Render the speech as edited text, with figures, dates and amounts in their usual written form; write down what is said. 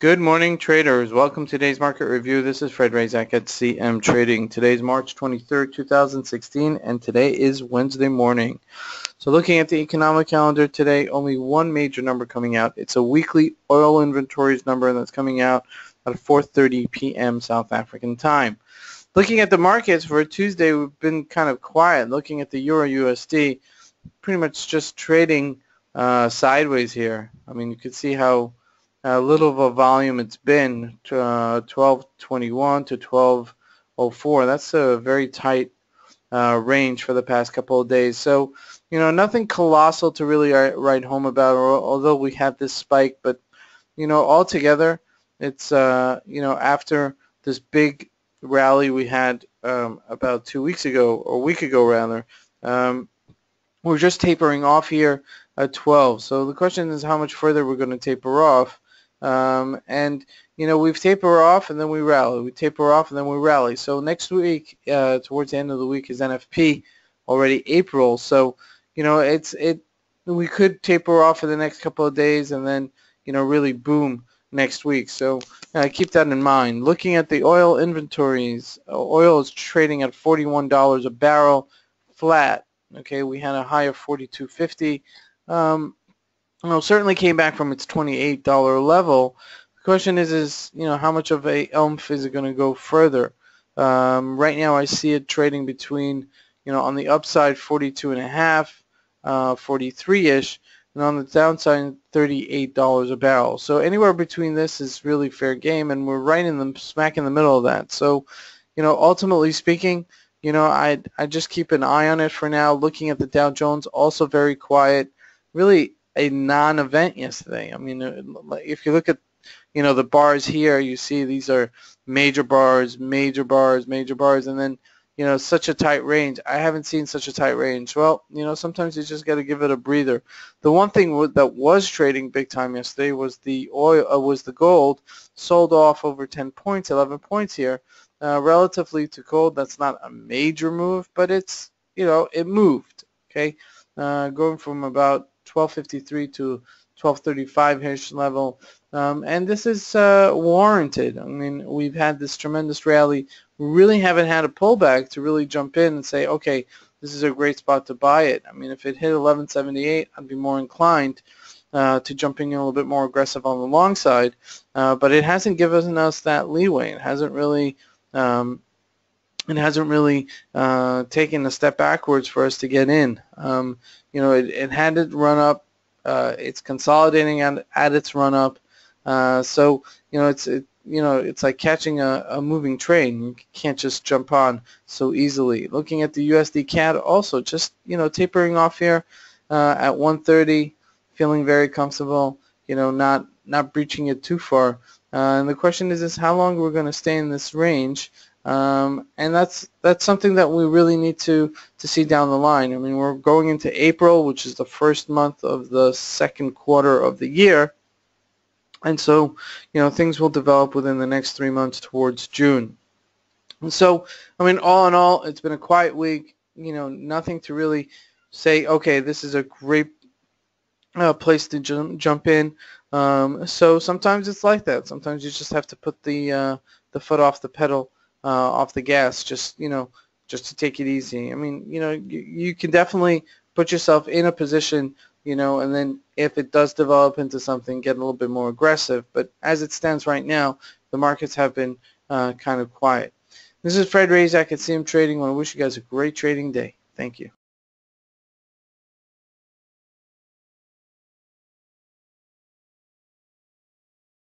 Good morning, traders. Welcome to today's market review. This is Fred Razak at CMTrading. Today is March 23rd, 2016, and today is Wednesday morning. So looking at the economic calendar today, only one major number coming out. It's a weekly oil inventories number that's coming out at 4:30 p.m. South African time. Looking at the markets for Tuesday, we've been kind of quiet. Looking at the EURUSD, pretty much just trading sideways here. I mean, you can see how little of a volume it's been, 1221 to 1204. That's a very tight range for the past couple of days. So, nothing colossal to really write home about, although we had this spike. But, altogether, it's, after this big rally we had about 2 weeks ago, or a week ago rather, we're just tapering off here at 12. So the question is how much further we're going to taper off. We've tapered off and then we rally. We taper off and then we rally. So next week, towards the end of the week, is NFP, already April. So, we could taper off for the next couple of days and then, really boom next week. So keep that in mind. Looking at the oil inventories, oil is trading at $41 a barrel, flat. Okay, we had a high of $42.50. Certainly came back from its $28 level. The question is how much of a oomph is it going to go further? Right now I see it trading between, on the upside 42.5, 43-ish, and on the downside $38 a barrel. So anywhere between this is really fair game, and we're right in the smack in the middle of that. So, ultimately speaking, I just keep an eye on it for now. Looking at the Dow Jones, also very quiet, really a non-event yesterday. I mean, if you look at, the bars here, you see these are major bars, major bars, major bars, and then, such a tight range. I haven't seen such a tight range. Well, sometimes you just got to give it a breather. The one thing that was trading big time yesterday was the gold. Sold off over 10 points, 11 points here. Relatively to gold, that's not a major move, but it's, it moved, okay? Going from about 1253 to 1235-ish level, and this is warranted. I mean, we've had this tremendous rally. We really haven't had a pullback to really jump in and say, okay, this is a great spot to buy it. I mean, if it hit 1178, I'd be more inclined to jumping in a little bit more aggressive on the long side, but it hasn't given us that leeway. It hasn't really taken a step backwards for us to get in. It had it run up. It's consolidating at its run up. So it's like catching a moving train. You can't just jump on so easily. Looking at the USDCAD, also just tapering off here at 130, feeling very comfortable. Not breaching it too far. And the question is how long we're going to stay in this range. And that's something that we really need to see down the line. I mean, we're going into April, which is the first month of the second quarter of the year, and so things will develop within the next 3 months towards June. And so, I mean, all in all, it's been a quiet week. Nothing to really say, okay, this is a great place to jump in. So sometimes it's like that. Sometimes you just have to put the foot off the pedal. Off the gas, just to take it easy. I mean, you can definitely put yourself in a position, and then if it does develop into something, get a little bit more aggressive. But as it stands right now, the markets have been kind of quiet. This is Fred Razak at CMTrading. I want to wish you guys a great trading day. Thank you.